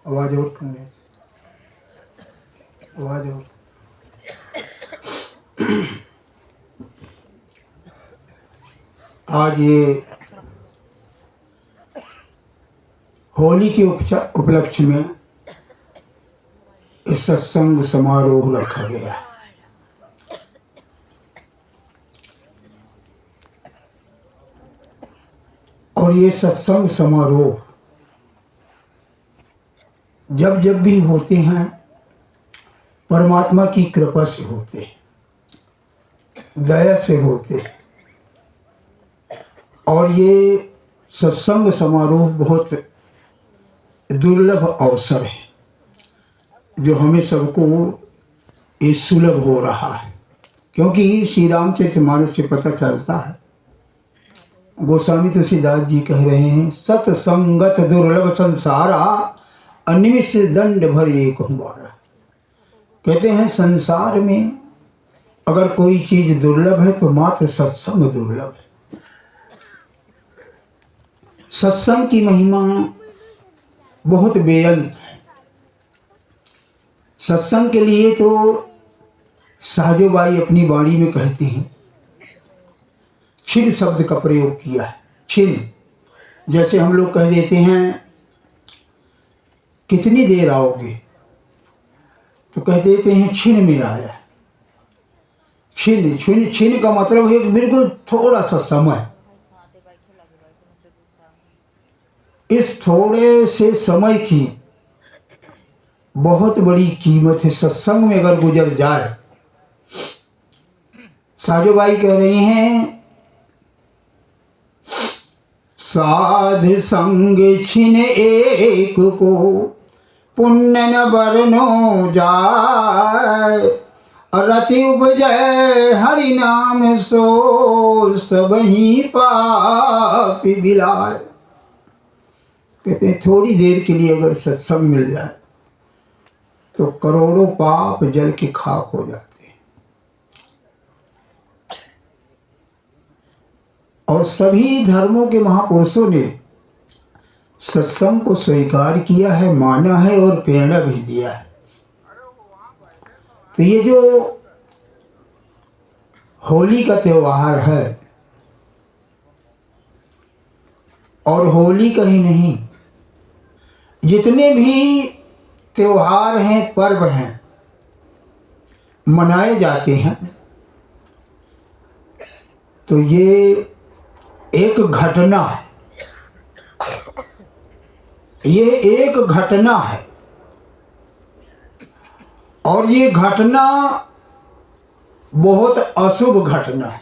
आवाज और करने, आवाज और। आज ये होली के उपलक्ष्य में इस सत्संग समारोह रखा गया है। और ये सत्संग समारोह जब जब भी होते हैं परमात्मा की कृपा से होते, दया से होते। और ये सत्संग समारोह बहुत दुर्लभ अवसर है जो हमें सबको ये सुलभ हो रहा है, क्योंकि श्री रामचरितमानस से पता चलता है। गोस्वामी तुलसीदास जी कह रहे हैं, सत्संगत दुर्लभ संसारा अनिमिष दंड भर एक हुमारा। कहते हैं संसार में अगर कोई चीज दुर्लभ है तो मात्र सत्संग दुर्लभ है। सत्संग की महिमा बहुत बेअंत है। सत्संग के लिए तो साजोबाई अपनी वाणी में कहती हैं, छिन शब्द का प्रयोग किया है। छिन, जैसे हम लोग कह देते हैं कितनी देर आओगे, तो कह देते हैं छिन में आया। छिन छिन छिन का मतलब है बिल्कुल थोड़ा सा समय। इस थोड़े से समय की बहुत बड़ी कीमत है सत्संग में अगर गुजर जाए। साजोबाई कह रही हैं, साध संग छिन एक को पुण्य न बरनो जाय, रति उपजय हरि नाम सो सबही पापी बिलाय। कहते हैं थोड़ी देर के लिए अगर सत्संग मिल जाए तो करोड़ों पाप जल के खाक हो जाते हैं। और सभी धर्मों के महापुरुषों ने सत्संग को स्वीकार किया है, माना है और प्रेरणा भी दिया है। तो ये जो होली का त्योहार है, और होली का ही नहीं, जितने भी त्योहार हैं, पर्व हैं, मनाए जाते हैं, तो ये एक घटना है। ये एक घटना है और ये घटना बहुत अशुभ घटना है।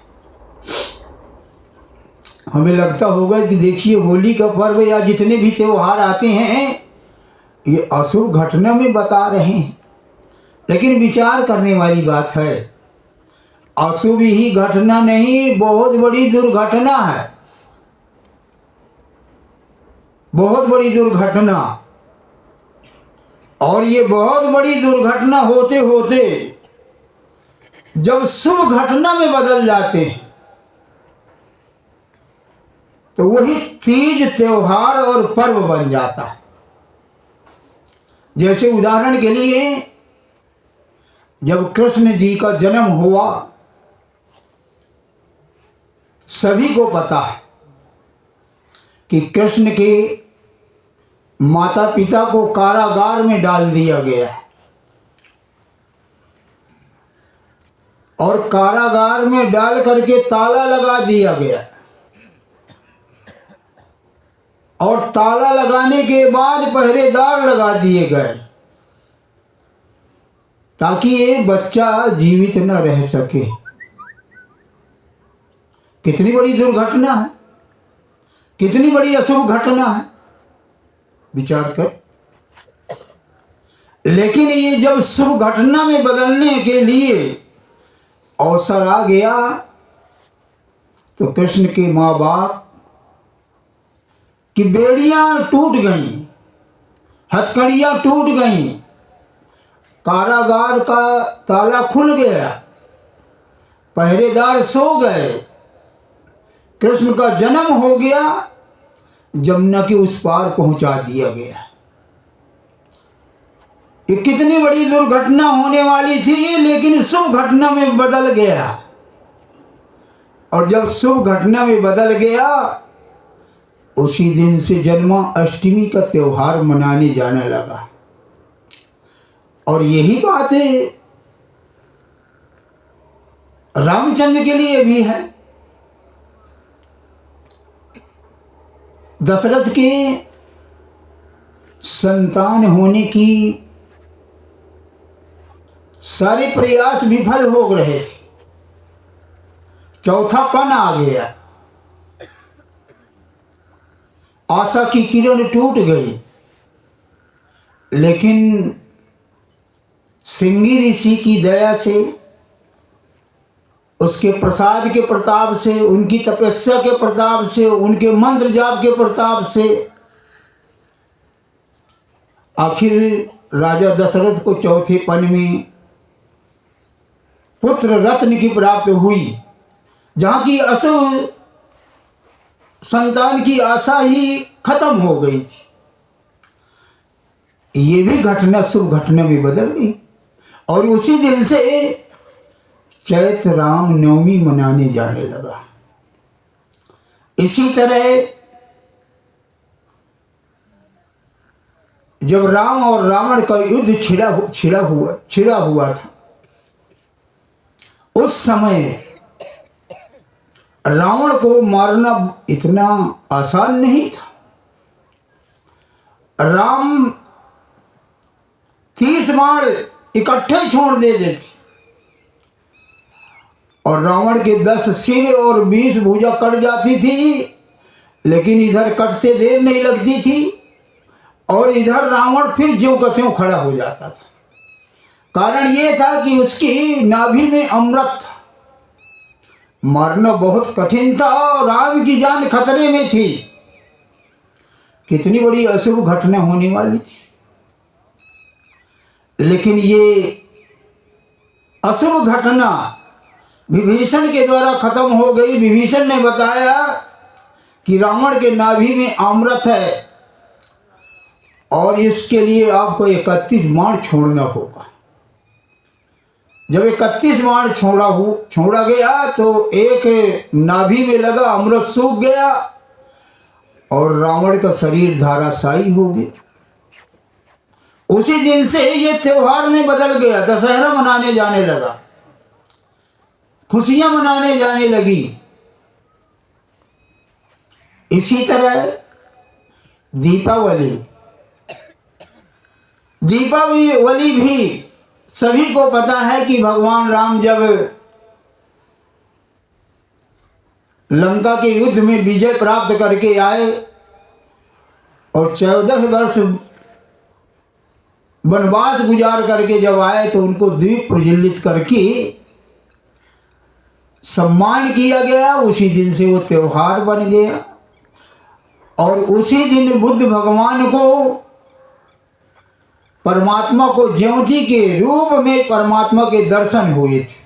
हमें लगता होगा कि देखिए होली का पर्व या जितने भी त्योहार आते हैं ये अशुभ घटना में बता रहे हैं, लेकिन विचार करने वाली बात है, अशुभ ही घटना नहीं, बहुत बड़ी दुर्घटना है, बहुत बड़ी दुर्घटना। और ये बहुत बड़ी दुर्घटना होते होते जब शुभ घटना में बदल जाते हैं तो वही तीज त्योहार और पर्व बन जाता है। जैसे उदाहरण के लिए जब कृष्ण जी का जन्म हुआ, सभी को पता है कि कृष्ण के माता पिता को कारागार में डाल दिया गया है और कारागार में डाल करके ताला लगा दिया गया और ताला लगाने के बाद पहरेदार लगा दिए गए ताकि ये बच्चा जीवित न रह सके। कितनी बड़ी दुर्घटना है, कितनी बड़ी अशुभ घटना है, विचार कर। लेकिन ये जब शुभ घटना में बदलने के लिए अवसर आ गया तो कृष्ण के माँ बाप की बेड़ियां टूट गईं, हथकड़ियां टूट गईं, कारागार का ताला खुल गया, पहरेदार सो गए, कृष्ण का जन्म हो गया, जमुना के उस पार पहुंचा दिया गया। ये कितनी बड़ी दुर्घटना होने वाली थी, लेकिन शुभ घटना में बदल गया। और जब शुभ घटना में बदल गया, उसी दिन से जन्माष्टमी का त्योहार मनाने जाने लगा। और यही बात है रामचंद्र के लिए भी है। दशरथ के संतान होने की सारे प्रयास विफल हो रहे थे, चौथापन आ गया, आशा की किरण टूट गई। लेकिन सिंगी ऋषि की दया से, उसके प्रसाद के प्रताप से, उनकी तपस्या के प्रताप से, उनके मंत्र जाप के प्रताप से आखिर राजा दशरथ को चौथेपन में पुत्र रत्न की प्राप्ति हुई। जहाँ की अशुभ संतान की आशा ही खत्म हो गई थी, ये भी घटना शुभ घटना में बदल गई। और उसी दिन से चैत्र राम नवमी मनाने जाने लगा। इसी तरह जब राम और रावण का युद्ध छिड़ा हुआ था, उस समय रावण को मारना इतना आसान नहीं था। राम 30 बाण इकट्ठे छोड़ देते थे और रावण के 10 सिर और 20 भुजा कट जाती थी, लेकिन इधर कटते देर नहीं लगती थी और इधर रावण फिर ज्यों का त्यों खड़ा हो जाता था। कारण ये था कि उसकी नाभि में अमृत था। मारना बहुत कठिन था और राम की जान खतरे में थी। कितनी बड़ी अशुभ घटना होने वाली थी, लेकिन ये अशुभ घटना विभीषण के द्वारा खत्म हो गई। विभीषण ने बताया कि रावण के नाभि में अमृत है और इसके लिए आपको 31 बाण छोड़ना होगा। जब 31 बाण छोड़ा गया तो एक नाभि में लगा अमृत सूख गया और रावण का शरीर धाराशायी हो गया। उसी दिन से ये त्योहार में बदल गया, दशहरा मनाने जाने लगा, खुशियां मनाने जाने लगी। इसी तरह दीपावली भी सभी को पता है कि भगवान राम जब लंका के युद्ध में विजय प्राप्त करके आए और 14 वर्ष वनवास गुजार करके जब आए तो उनको दीप प्रज्वलित करके सम्मान किया गया। उसी दिन से वो त्योहार बन गया और उसी दिन बुद्ध भगवान को, परमात्मा को ज्योति के रूप में परमात्मा के दर्शन हुए थे।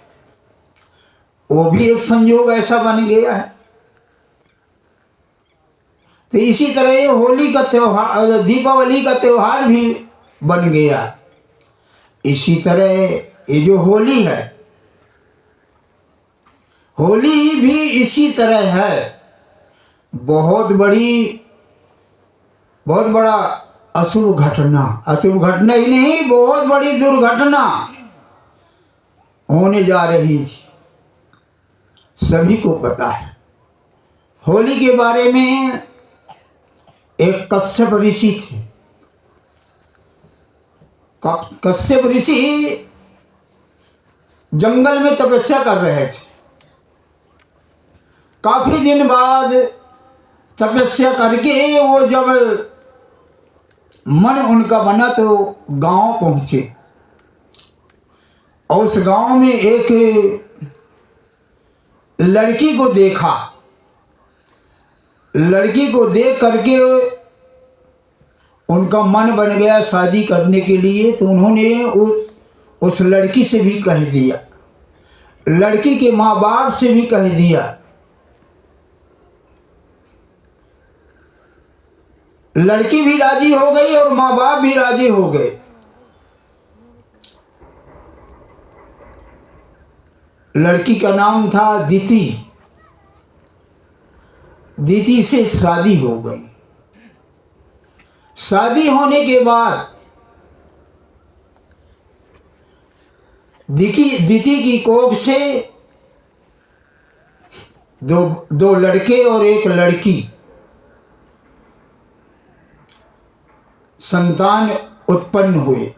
वो भी एक संयोग ऐसा बन गया है। तो इसी तरह ये होली का त्योहार, दीपावली का त्योहार भी बन गया। इसी तरह ये जो होली है, होली भी इसी तरह है। बहुत बड़ा अशुभ घटना ही नहीं, बहुत बड़ी दुर्घटना होने जा रही थी। सभी को पता है। होली के बारे में एक कश्यप ऋषि थे। कश्यप ऋषि जंगल में तपस्या कर रहे थे। काफी दिन बाद तपस्या करके वो जब मन उनका बना तो गांव पहुंचे और उस गांव में एक लड़की को देखा। लड़की को देख करके उनका मन बन गया शादी करने के लिए। तो उन्होंने उस लड़की से भी कह दिया, लड़की के माँ बाप से भी कह दिया। लड़की भी राजी हो गई और माँ बाप भी राजी हो गए। लड़की का नाम था दिति। दिति से शादी हो गई। शादी होने के बाद दिति की कोख से दो लड़के और एक लड़की संतान उत्पन्न हुए।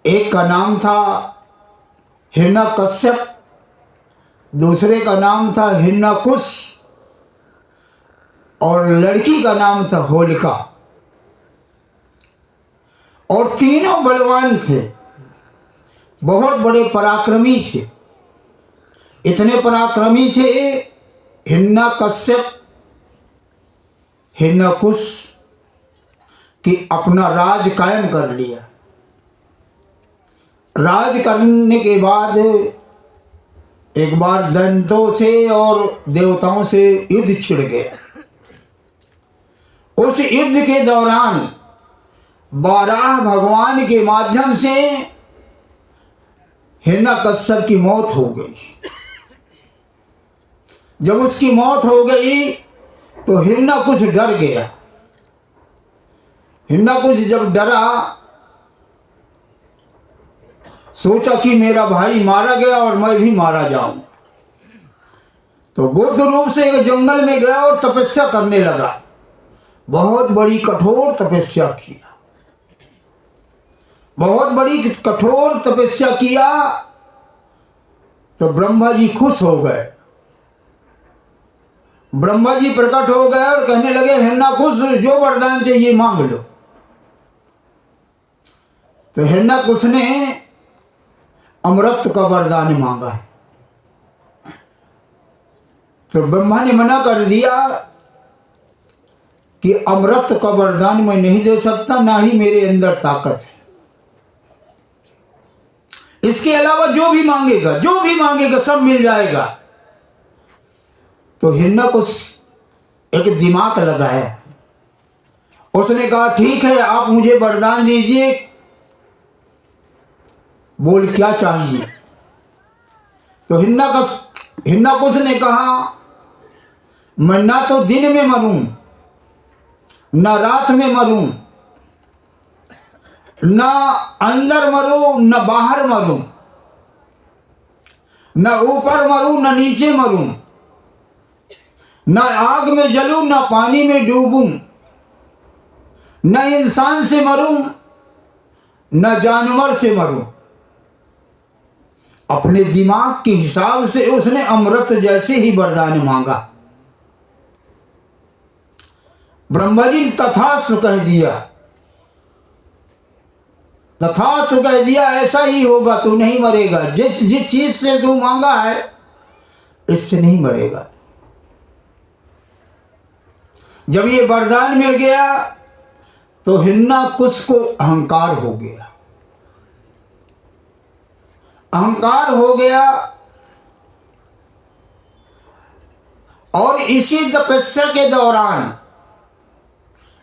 एक का नाम था हिरण्यकश्यप, दूसरे का नाम था हिरण्यकुश और लड़की का नाम था होलिका। और तीनों बलवान थे, बहुत बड़े पराक्रमी थे। इतने पराक्रमी थे हिरण्यकश्यप, हिरण्यकुश कि अपना राज कायम कर लिया। राज करने के बाद एक बार दैत्यों से और देवताओं से युद्ध छिड़ गया। उस युद्ध के दौरान 12 भगवान के माध्यम से हिरण्यकश्यप की मौत हो गई। जब उसकी मौत हो गई तो हिरण्यकुश डर गया। हिरण्यकुश जब डरा, सोचा कि मेरा भाई मारा गया और मैं भी मारा जाऊं, तो गुप्त रूप से एक जंगल में गया और तपस्या करने लगा। बहुत बड़ी कठोर तपस्या किया, बहुत बड़ी कठोर तपस्या किया। तो ब्रह्मा जी खुश हो गए। ब्रह्मा जी प्रकट हो गए और कहने लगे, हिरण्यकुश जो वरदान चाहिए मांग लो। तो हिरण्यकुश ने अमृत का वरदान मांगा। तो ब्रह्मा ने मना कर दिया कि अमृत का वरदान मैं नहीं दे सकता, ना ही मेरे अंदर ताकत है। इसके अलावा जो भी मांगेगा सब मिल जाएगा। तो हिरण्यकुश एक दिमाग लगाया। उसने कहा, ठीक है, आप मुझे वरदान दीजिए, बोल क्या चाहिए। तो हिरण्यकुश ने कहा, मैं ना तो दिन में मरूं, ना रात में मरूं, ना अंदर मरूं, ना बाहर मरूं, ना ऊपर मरूं, ना नीचे मरूं, ना आग में जलूं, ना पानी में डूबूं, न इंसान से मरूं, न जानवर से मरूं। अपने दिमाग के हिसाब से उसने अमृत जैसे ही वरदान मांगा। ब्रह्मा जी तथास्तु कह दिया। तथास्तु कह दिया, ऐसा ही होगा, तू नहीं मरेगा। जिस चीज से तू मांगा है इससे नहीं मरेगा। जब ये वरदान मिल गया तो हिरण्यकुश को अहंकार हो गया। अहंकार हो गया और इसी तपस्या के दौरान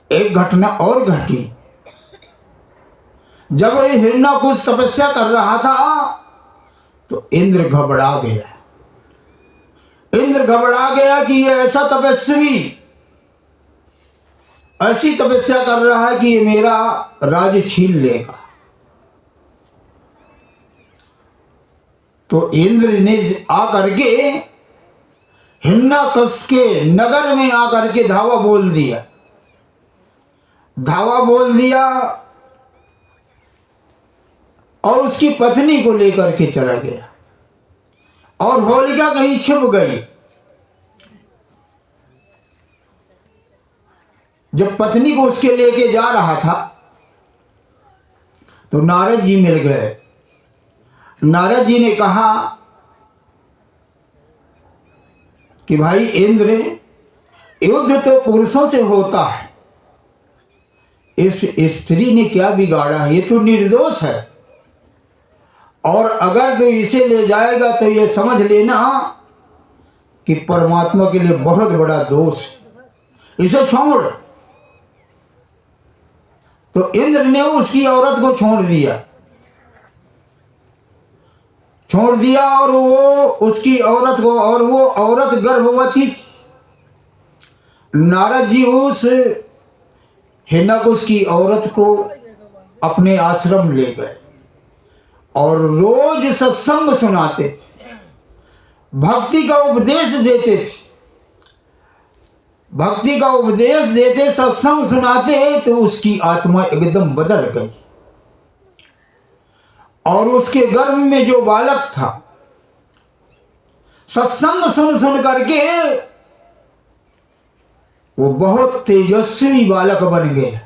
एक घटना और घटी। जब हिरण्यकुश तपस्या कर रहा था तो इंद्र घबरा गया। इंद्र घबरा गया कि ये ऐसा तपस्वी ऐसी तपस्या कर रहा है कि ये मेरा राज्य छीन लेगा। तो इंद्र ने आकर के हिरण्यकुश के नगर में आकर के धावा बोल दिया। धावा बोल दिया और उसकी पत्नी को लेकर के चला गया और होलिका कहीं छुप गई। जब पत्नी को उसके लेके जा रहा था तो नारद जी मिल गए। नारद जी ने कहा कि भाई इंद्र, युद्ध तो पुरुषों से होता है, इस स्त्री ने क्या बिगाड़ा है, ये तो निर्दोष है, और अगर तो इसे ले जाएगा तो ये समझ लेना कि परमात्मा के लिए बहुत बड़ा दोष है, इसे छोड़। तो इंद्र ने उसकी औरत को छोड़ दिया। छोड़ दिया और वो उसकी औरत को, और वो औरत गर्भवती थी। नारद जी उस हिरण्यकुश की औरत को अपने आश्रम ले गए और रोज सत्संग सुनाते थे, भक्ति का उपदेश देते थे। भक्ति का उपदेश देते, सत्संग सुनाते, तो उसकी आत्मा एकदम बदल गई और उसके गर्भ में जो बालक था, सत्संग सुन सुन करके वो बहुत तेजस्वी बालक बन गया।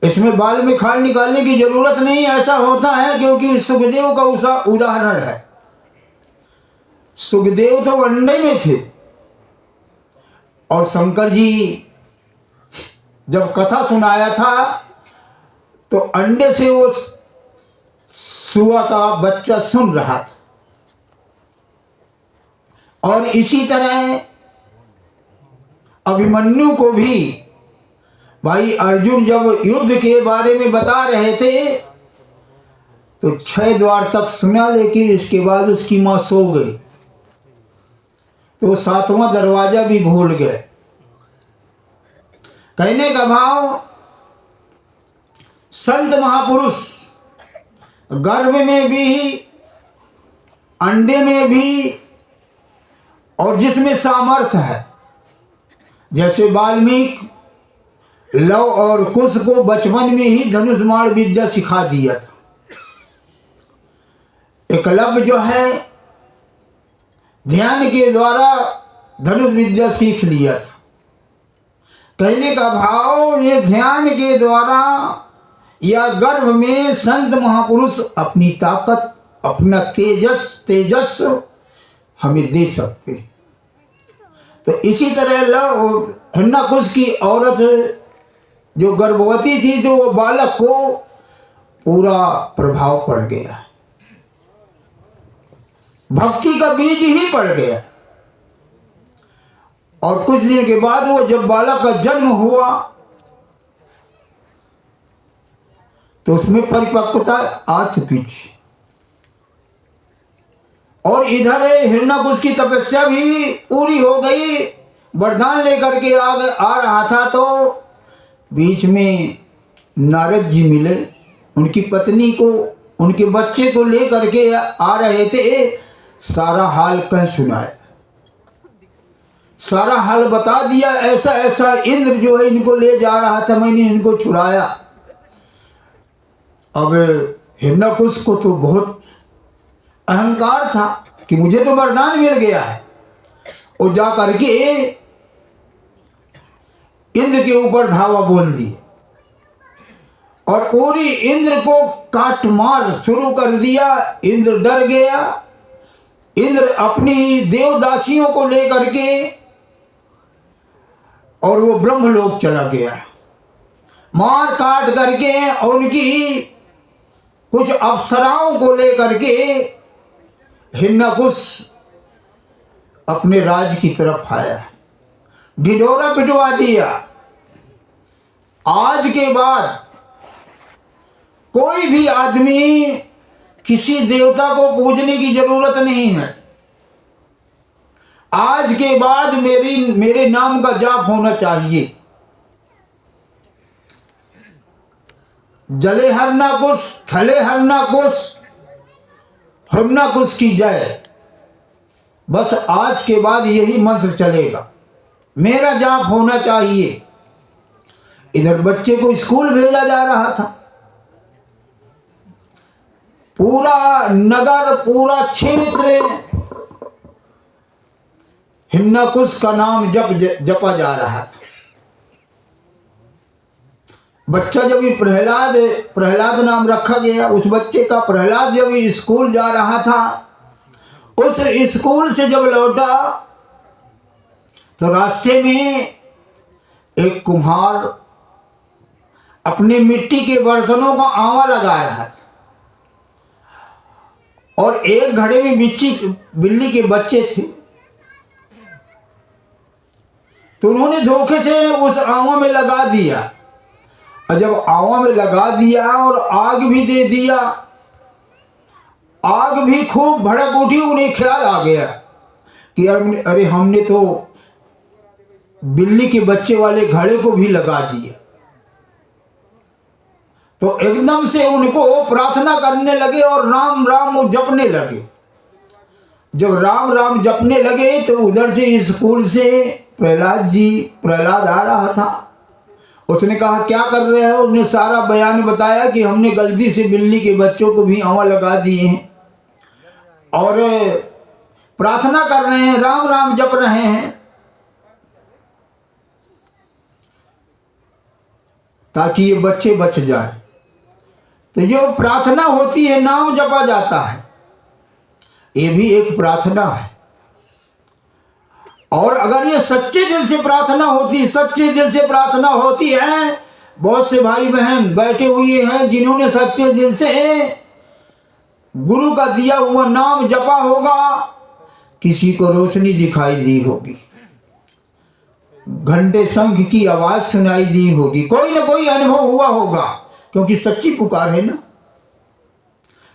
इसमें बाल में खाल निकालने की जरूरत नहीं, ऐसा होता है क्योंकि सुखदेव का उदाहरण है। सुखदेव तो अंडे में थे और शंकर जी जब कथा सुनाया था तो अंडे से वो सुआ का बच्चा सुन रहा था। और इसी तरह अभिमन्यु को भी भाई अर्जुन जब युद्ध के बारे में बता रहे थे तो 6 द्वार तक सुना, लेकिन इसके बाद उसकी मां सो गई तो 7वां दरवाजा भी भूल गए। कहने का भाव, संत महापुरुष गर्भ में भी, अंडे में भी, और जिसमें सामर्थ्य है, जैसे वाल्मीकि लव और कुश को बचपन में ही धनुष बाण विद्या सिखा दिया था। एकलव्य जो है ध्यान के द्वारा धनुष विद्या सीख लिया था। कहने का भाव, ये ध्यान के द्वारा या गर्भ में संत महापुरुष अपनी ताकत, अपना तेजस हमें दे सकते। तो इसी तरह हिरण्यकुश की औरत जो गर्भवती थी, तो वो बालक को पूरा प्रभाव पड़ गया, भक्ति का बीज ही पड़ गया। और कुछ दिन के बाद वो जब बालक का जन्म हुआ तो उसमें परिपक्वता आ चुकी थी। और इधर हिरण्यकुश की तपस्या भी पूरी हो गई, वरदान लेकर के आ रहा था। तो बीच में नारद जी मिले, उनकी पत्नी को, उनके बच्चे को लेकर के आ रहे थे। सारा हाल कह सुनाया, सारा हाल बता दिया। ऐसा ऐसा इंद्र जो है इनको ले जा रहा था, मैंने इनको छुड़ाया। अब हिरण्यकुश को तो बहुत अहंकार था कि मुझे तो वरदान मिल गया है, और जा करके इंद्र के ऊपर धावा बोल दिए और पूरी इंद्र को काट मार शुरू कर दिया। इंद्र डर गया। इंद्र अपनी देवदासियों को लेकर के और वो ब्रह्मलोक चला गया, मार काट करके। और उनकी कुछ अप्सराओं को लेकर के हिरण्यकुश अपने राज की तरफ आया, ढिढोरा पिटवा दिया। आज के बाद कोई भी आदमी किसी देवता को पूजने की जरूरत नहीं है। आज के बाद मेरे नाम का जाप होना चाहिए। जले हिरण्यकुश, थले हिरण्यकुश, हिरण्यकुश की जय। बस आज के बाद यही मंत्र चलेगा, मेरा जाप होना चाहिए। इधर बच्चे को स्कूल भेजा जा रहा था। पूरा नगर, पूरा क्षेत्र हिरण्यकुश का नाम जपा जा रहा था। बच्चा जब ये प्रहलाद नाम रखा गया, उस बच्चे का। प्रहलाद जब स्कूल जा रहा था, उस स्कूल से जब लौटा तो रास्ते में एक कुम्हार अपने मिट्टी के बर्तनों का आवा लगा रहा था और एक घड़े में बिल्ली के बच्चे थे। तो उन्होंने धोखे से उस आवा में लगा दिया, और जब आवा में लगा दिया और आग भी दे दिया आग भी खूब भड़क उठी। उन्हें ख्याल आ गया कि अरे हमने तो बिल्ली के बच्चे वाले घड़े को भी लगा दिया। तो एकदम से उनको प्रार्थना करने लगे और राम राम जपने लगे। जब राम राम जपने लगे तो उधर से स्कूल से प्रहलाद आ रहा था। उसने कहा क्या कर रहे हो? उसने सारा बयान बताया कि हमने गलती से बिल्ली के बच्चों को भी आवा लगा दिए हैं और प्रार्थना कर रहे हैं, राम राम जप रहे हैं ताकि ये बच्चे बच जाए। तो जो प्रार्थना होती है, नाम जपा जाता है, ये भी एक प्रार्थना है। और अगर ये सच्चे दिल से प्रार्थना होती, सच्चे दिल से प्रार्थना होती है, बहुत से भाई बहन बैठे हुए हैं जिन्होंने सच्चे दिल से गुरु का दिया हुआ नाम जपा होगा, किसी को रोशनी दिखाई दी होगी, घंटे शंख की आवाज सुनाई दी होगी, कोई ना कोई अनुभव हुआ होगा, क्योंकि सच्ची पुकार है ना।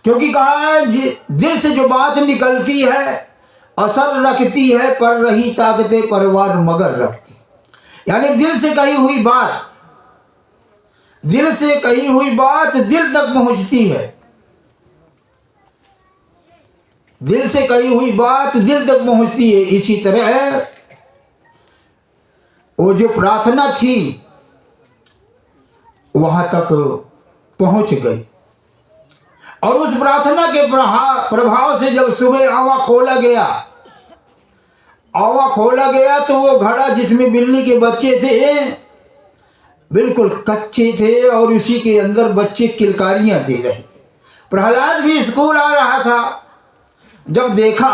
क्योंकि कहा है दिल से जो बात निकलती है असर रखती है, पर रही ताकते परवार मगर रखती। यानी दिल से कही हुई बात, दिल से कही हुई बात दिल तक पहुंचती है। दिल से कही हुई बात दिल तक पहुंचती है। इसी तरह वो जो प्रार्थना थी वहां तक पहुंच गई। और उस प्रार्थना के प्रभाव से जब सुबह आवा खोला गया तो वो घड़ा जिसमें बिल्ली के बच्चे थे बिल्कुल कच्चे थे और उसी के अंदर बच्चे किलकारियां दे रहे थे। प्रहलाद भी स्कूल आ रहा था। जब देखा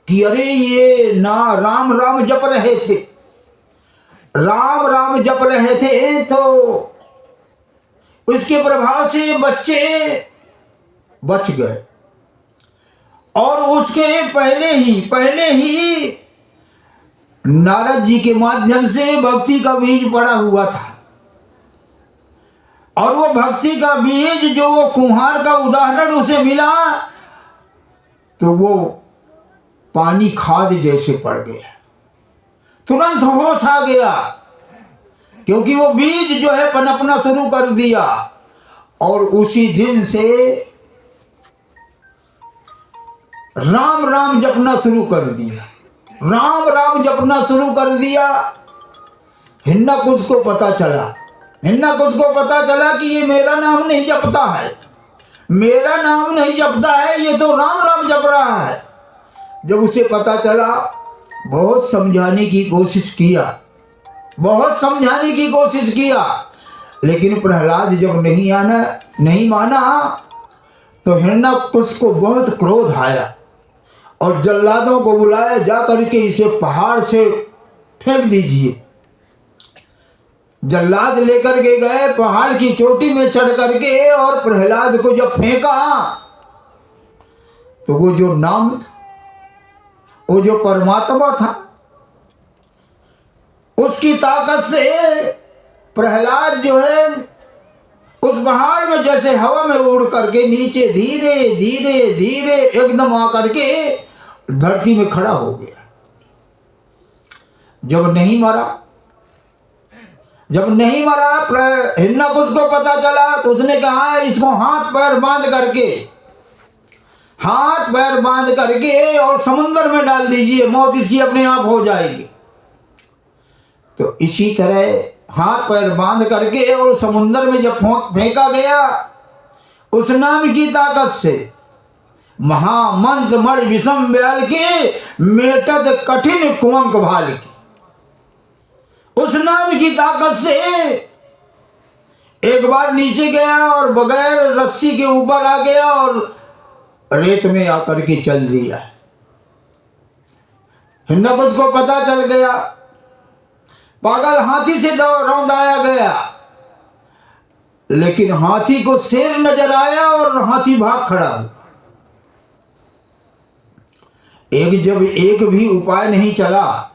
कि अरे ये ना राम राम जप रहे थे, राम राम जप रहे थे, तो उसके प्रभाव से बच्चे बच गए। और उसके पहले ही नारद जी के माध्यम से भक्ति का बीज पड़ा हुआ था। और वो भक्ति का बीज जो वो कुम्हार का उदाहरण उसे मिला, तो वो पानी खाद जैसे पड़ गया, तुरंत होश आ गया, क्योंकि वो बीज जो है पनपना शुरू कर दिया। और उसी दिन से राम राम जपना शुरू कर दिया, राम राम जपना शुरू कर दिया। हिरण्यकुश को पता चला कि ये मेरा नाम नहीं जपता है, मेरा नाम नहीं जपता है, ये तो राम राम जप रहा है। जब उसे पता चला, बहुत समझाने की कोशिश किया, लेकिन प्रहलाद जब नहीं माना तो हिरण्यकुश को बहुत क्रोध आया और जल्लादों को बुलाया, जा करके इसे पहाड़ से फेंक दीजिए। जल्लाद लेकर के गए, पहाड़ की चोटी में चढ़ करके, और प्रहलाद को जब फेंका तो वो जो नाम था, वो जो परमात्मा था, उसकी ताकत से प्रहलाद जो है उस पहाड़ में जैसे हवा में उड़ करके नीचे धीरे धीरे एकदम आकर के धरती में खड़ा हो गया। जब नहीं मरा हिरण्यकुश को पता चला तो उसने कहा इसको हाथ पैर बांध करके और समुद्र में डाल दीजिए, मौत इसकी अपने आप हो जाएगी। तो इसी तरह हाथ पैर बांध करके और समुद्र में जब फेंका गया, उस नाम की ताकत से महामंत्र मण विषम ब्याल के मेटत कठिन कुंवक भाल की, उस नाम की ताकत से एक बार नीचे गया और बगैर रस्सी के ऊपर आ गया और रेत में आकर के चल दिया। हिरण्यकुश को पता चल गया, पागल हाथी से रौंदाया गया, लेकिन हाथी को शेर नजर आया और हाथी भाग खड़ा हुआ। जब एक भी उपाय नहीं चला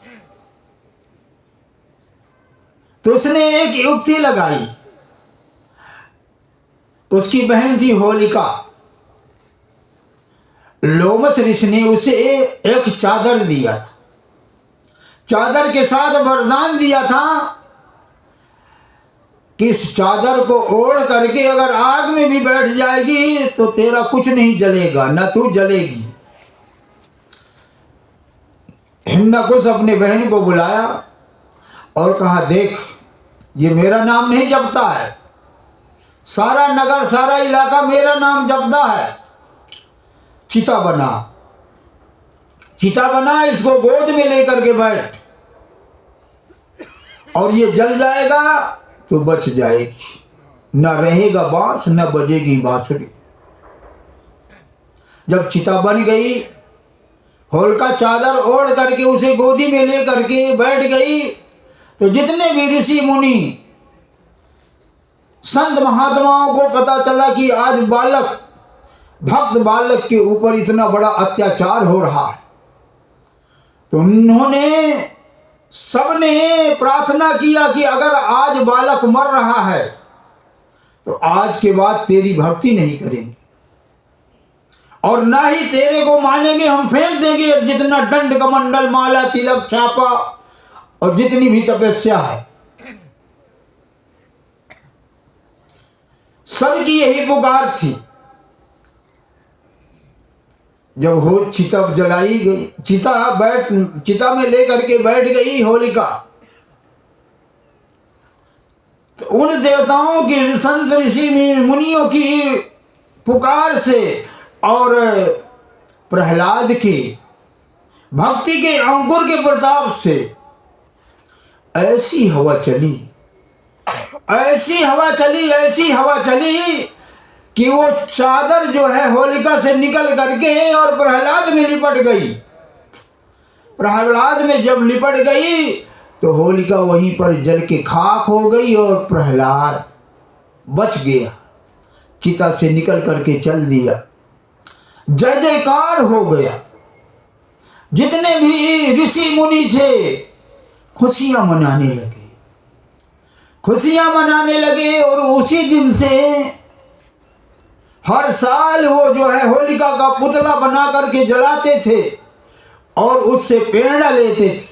तो उसने एक युक्ति लगाई। उसकी बहन थी होलिका, लोमस ऋषि ने उसे एक चादर दिया था। चादर के साथ वरदान दिया था कि इस चादर को ओढ़ करके अगर आग में भी बैठ जाएगी तो तेरा कुछ नहीं जलेगा, न तू जलेगी। हिरण्यकुश अपने बहन को बुलाया और कहा, देख ये मेरा नाम नहीं जपता है, सारा नगर सारा इलाका मेरा नाम जपता है। चिता बना, चिता बना, इसको गोद में लेकर के बैठ और ये जल जाएगा तो बच जाएगी, न रहेगा बांस न बजेगी बांसुरी। जब चिता बन गई, होलिका चादर ओढ़ करके उसे गोदी में ले करके बैठ गई, तो जितने भी ऋषि मुनि संत महात्माओं को पता चला कि आज बालक, भक्त बालक के ऊपर इतना बड़ा अत्याचार हो रहा है, तो उन्होंने सबने प्रार्थना किया कि अगर आज बालक मर रहा है तो आज के बाद तेरी भक्ति नहीं करेंगे और ना ही तेरे को मानेंगे, हम फेंक देंगे जितना दंड कमंडल माला तिलक छापा और जितनी भी तपस्या है। सबकी यही पुकार थी। जब हो चिता जलाई गई, चिता में लेकर के बैठ गई होलिका, तो उन देवताओं की, संत ऋषि मुनियों की पुकार से और प्रहलाद के भक्ति के अंकुर के प्रताप से ऐसी हवा चली, ऐसी हवा चली, ऐसी हवा चली कि वो चादर जो है होलिका से निकल करके और प्रहलाद में लिपट गई। प्रहलाद में जब लिपट गई तो होलिका वहीं पर जल के खाक हो गई और प्रहलाद बच गया, चिता से निकल करके चल दिया। जय जयकार हो गया। जितने भी ऋषि मुनि थे खुशियां मनाने लगे, खुशियां मनाने लगे। और उसी दिन से हर साल वो जो है होलिका का पुतला बना करके जलाते थे और उससे प्रेरणा लेते थे।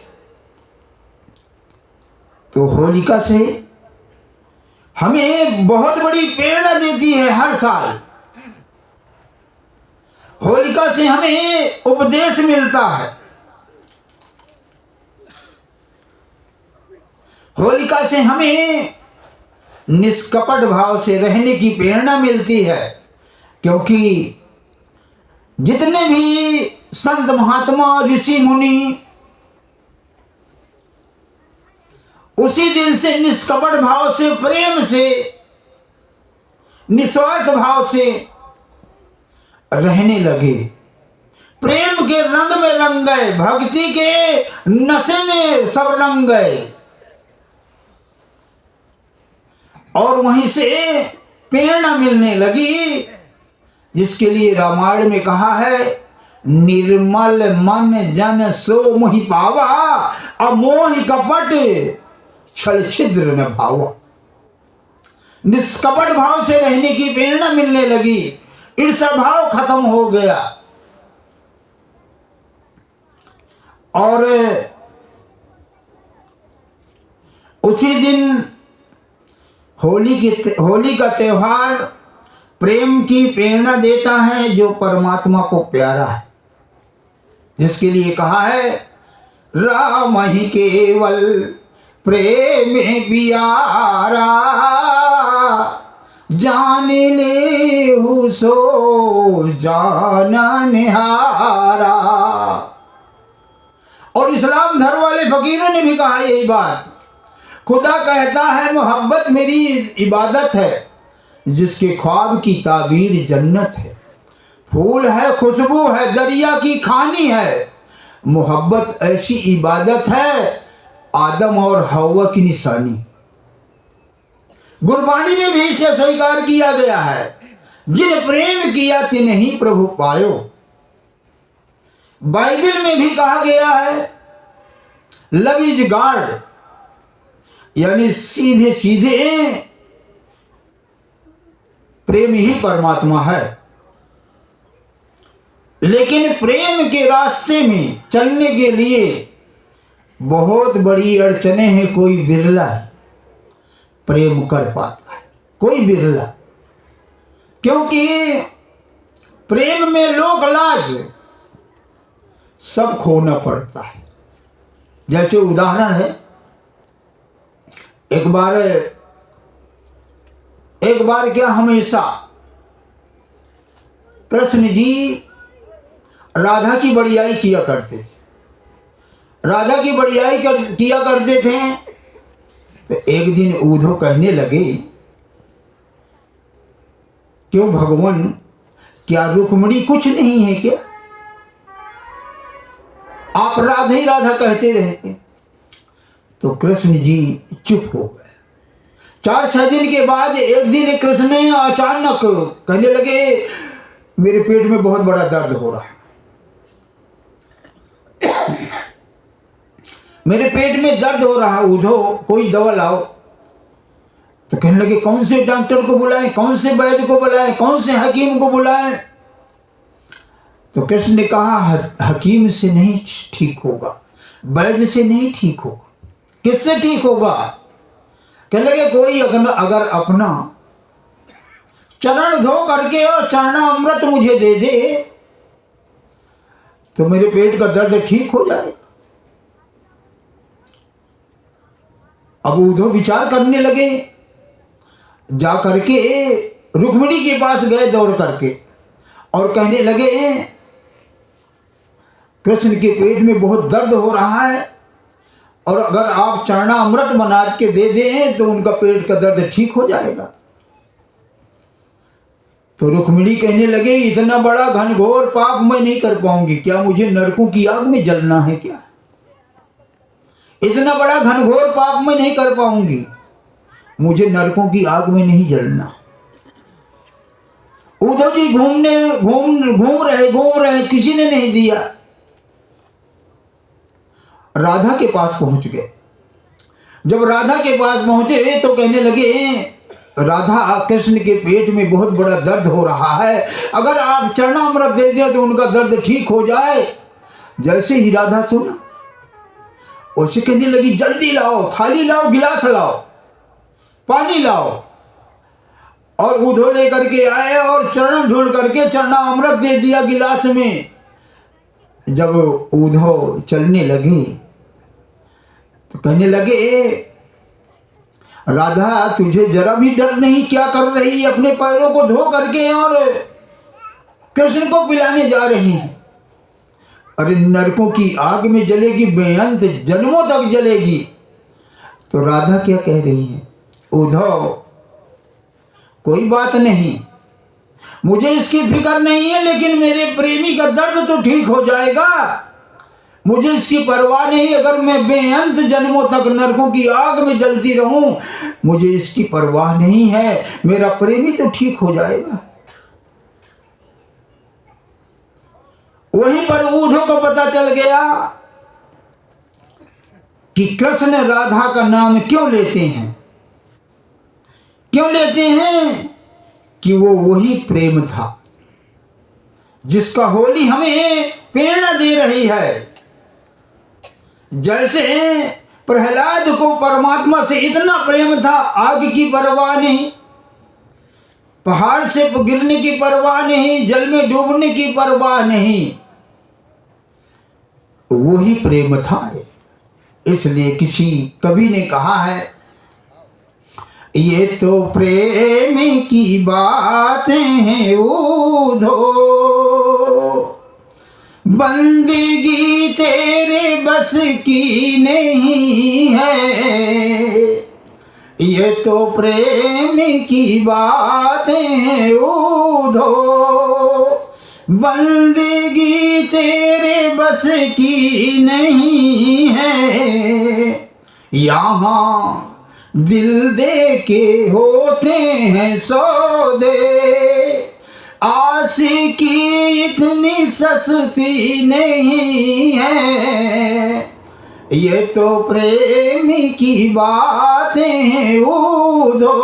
तो होलिका से हमें बहुत बड़ी प्रेरणा देती है हर साल। होलिका से हमें उपदेश मिलता है, होलिका से हमें निष्कपट भाव से रहने की प्रेरणा मिलती है। क्योंकि जितने भी संत महात्मा ऋषि मुनि उसी दिन से निष्कपट भाव से, प्रेम से, निस्वार्थ भाव से रहने लगे। प्रेम के रंग में रंग गए, भक्ति के नशे में सब रंग गए और वहीं से प्रेरणा मिलने लगी, जिसके लिए रामायण में कहा है, निर्मल मन जन सो मोहि पावा, अमोहि कपट छल छिद्र न भावा। निष्कपट भाव से रहने की प्रेरणा मिलने लगी, ईर्ष्या भाव खत्म हो गया। और उसी दिन होली का त्योहार प्रेम की प्रेरणा देता है जो परमात्मा को प्यारा है, जिसके लिए कहा है, राम ही केवल प्रेम पियारा, जान ले सो जाना निहारा। और इस्लाम धर्म वाले फकीरों ने भी कहा यही बात। खुदा कहता है, मोहब्बत मेरी इबादत है, जिसके ख्वाब की ताबीर जन्नत है। फूल है, खुशबू है, दरिया की खानी है। मोहब्बत ऐसी इबादत है, आदम और हव्वा की निशानी। गुरबाणी में भी इसे स्वीकार किया गया है, जिन प्रेम किया तिन्हीं प्रभु पायो। बाइबल में भी कहा गया है, लव इज गॉड, यानी सीधे सीधे प्रेम ही परमात्मा है। लेकिन प्रेम के रास्ते में चलने के लिए बहुत बड़ी अड़चने हैं। कोई बिरला प्रेम कर पाता है, कोई बिरला, क्योंकि प्रेम में लोक लाज सब खोना पड़ता है। जैसे उदाहरण है, एक बार क्या, हमेशा कृष्ण जी राधा की बड़ियाई किया करते थे, राधा की बड़ियाई किया करते थे। तो एक दिन उद्धव कहने लगे, क्यों भगवान, क्या रुक्मिणी कुछ नहीं है क्या? आप राधा ही राधा कहते रहते। तो कृष्ण जी चुप हो गए। 4-6 दिन के बाद एक दिन कृष्ण ने अचानक कहने लगे, मेरे पेट में बहुत बड़ा दर्द हो रहा है, मेरे पेट में दर्द हो रहा है, उद्धव कोई दवा लाओ। तो कहने लगे, कौन से डॉक्टर को बुलाएं, कौन से वैद्य को बुलाएं, कौन से हकीम को बुलाएं? तो कृष्ण ने कहा, हकीम से नहीं ठीक होगा, वैद्य से नहीं ठीक होगा, किससे ठीक होगा? कहने लगे, कोई अगर अपना चरण धो करके और चरणामृत मुझे दे दे तो मेरे पेट का दर्द ठीक हो जाएगा। अब उद्धव विचार करने लगे, जा करके रुक्मिणी के पास गए दौड़ करके और कहने लगे, कृष्ण के पेट में बहुत दर्द हो रहा है और अगर आप चरणामृत बना के दे दें तो उनका पेट का दर्द ठीक हो जाएगा। तो रुक्मिणी कहने लगे, इतना बड़ा घनघोर पाप मैं नहीं कर पाऊंगी, क्या मुझे नरकों की आग में जलना है क्या? इतना बड़ा घनघोर पाप मैं नहीं कर पाऊंगी, मुझे नरकों की आग में नहीं जलना। उद्धव जी घूम रहे, किसी ने नहीं दिया। राधा के पास पहुंच गए। जब राधा के पास पहुंचे तो कहने लगे, राधा, कृष्ण के पेट में बहुत बड़ा दर्द हो रहा है, अगर आप चरणामृत दे दें तो उनका दर्द ठीक हो जाए। जैसे ही राधा सुना, उसे कहने लगी, जल्दी लाओ, थाली लाओ, गिलास लाओ, पानी लाओ। और उद्धव लेकर के आए और चरण धुल करके चरणामृत दे दिया गिलास में। जब उद्धव चलने लगे तो कहने लगे, राधा, तुझे जरा भी डर नहीं, क्या कर रही, अपने पैरों को धो करके और कृष्ण को पिलाने जा रही है। अरे नरकों की आग में जलेगी, बेअंत जन्मों तक जलेगी। तो राधा क्या कह रही है, उद्धव कोई बात नहीं, मुझे इसकी फिक्र नहीं है, लेकिन मेरे प्रेमी का दर्द तो ठीक हो जाएगा, मुझे इसकी परवाह नहीं। अगर मैं बेअंत जन्मों तक नरकों की आग में जलती रहूं, मुझे इसकी परवाह नहीं है, मेरा प्रेमी तो ठीक हो जाएगा। वहीं पर उद्धव को पता चल गया कि कृष्ण राधा का नाम क्यों लेते हैं, क्यों लेते हैं? कि वो वही प्रेम था जिसका होली हमें प्रेरणा दे रही है। जैसे प्रहलाद को परमात्मा से इतना प्रेम था, आग की परवाह नहीं, पहाड़ से गिरने की परवाह नहीं, जल में डूबने की परवाह नहीं, वही प्रेम था। इसलिए किसी कवि ने कहा है, ये तो प्रेम की बातें हैं उद्धव, बंदगी तेरे बस की नहीं है। ये तो प्रेम की बातें हैं उद्धव, बंदगी तेरे बस की नहीं है। यहाँ दिल दे के होते हैं सौदे, आशिकी इतनी सस्ती नहीं है। ये तो प्रेम की बातें हैं उद्धव,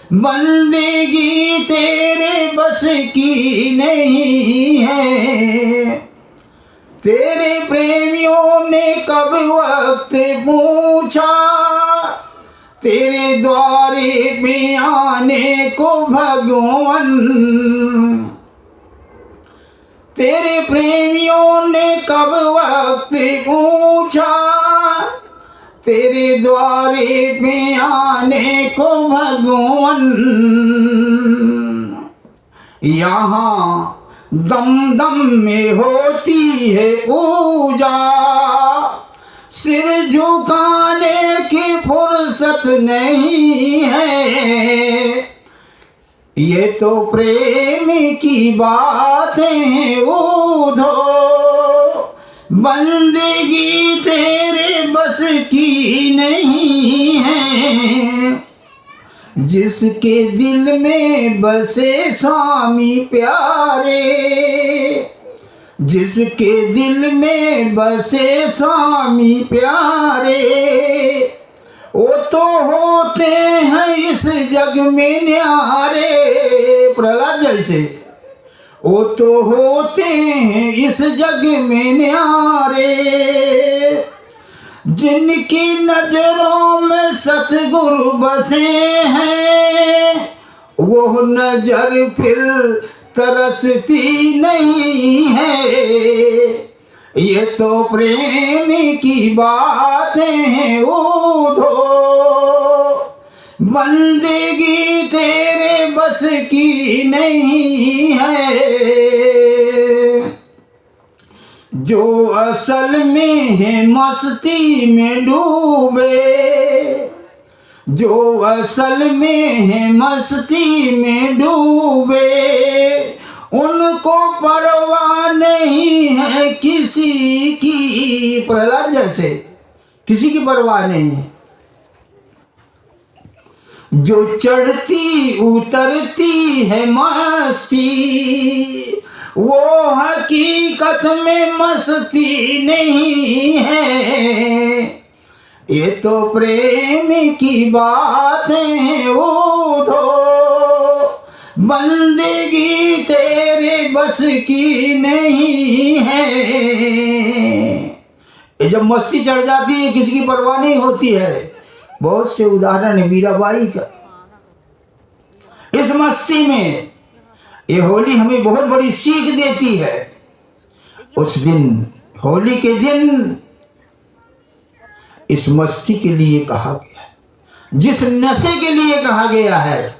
बंदगी तेरे बस की नहीं है। तेरे प्रेमियों ने कब वक्त पूछा, तेरे द्वारे पे आने को भगवान। तेरे प्रेमियों ने कब वक्त पूछा, तेरे द्वारे पे आने को भगवान। यहाँ दम दम में होती है पूजा, सिर झुकाने की फुर्सत नहीं है। ये तो प्रेम की बातें हैं उधो, बंदगी तेरे बस की नहीं है। जिसके दिल में बसे स्वामी प्यारे, जिसके दिल में बसे स्वामी प्यारे, वो तो होते हैं इस जग में न्यारे। प्रहलाद जैसे वो तो होते हैं इस जग में न्यारे। जिनकी नजरों में सतगुरु बसे हैं, वो नजर फिर तरसती नहीं है। ये तो प्रेम की बातें हैं उधो, बंदगी तेरे बस की नहीं है। जो असल में है मस्ती में डूबे, जो असल में है मस्ती में डूबे, उनको परवाह नहीं है किसी की। प्रहलाद जैसे किसी की परवाह नहीं है। जो चढ़ती उतरती है मस्ती, वो हकीकत में मस्ती नहीं है। ये तो प्रेम की बातें हैं उधो, बंदगी तेरे बस की नहीं है। ये जब मस्ती चढ़ जाती है किसी की परवाह नहीं होती है। बहुत से उदाहरण है मीराबाई का। इस मस्ती में ये होली हमें बहुत बड़ी सीख देती है। उस दिन होली के दिन इस मस्ती के लिए कहा गया, जिस नशे के लिए कहा गया है,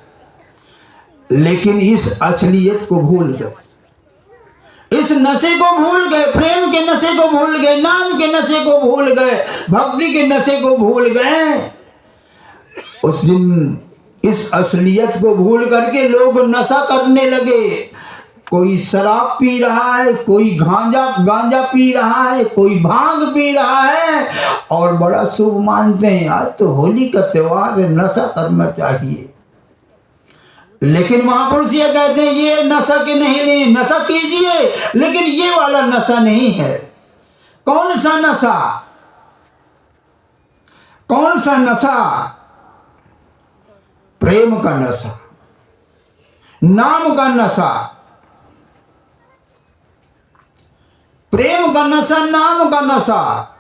लेकिन इस असलियत को भूल गए। इस नशे को भूल गए, प्रेम के नशे को भूल गए, नाम के नशे को भूल गए, भक्ति के नशे को भूल गए। उस दिन इस असलियत को भूल करके लोग नशा करने लगे। कोई शराब पी रहा है, कोई गांजा पी रहा है, कोई भांग पी रहा है और बड़ा शुभ मानते हैं। आज तो होली का त्योहार है, नशा करना चाहिए। लेकिन महापुरुष ये कहते हैं ये नशा के नहीं, नशा कीजिए लेकिन ये वाला नशा नहीं है। कौन सा नशा? कौन सा नशा? प्रेम का नशा, नाम का नशा। प्रेम का नशा, नाम का नशा।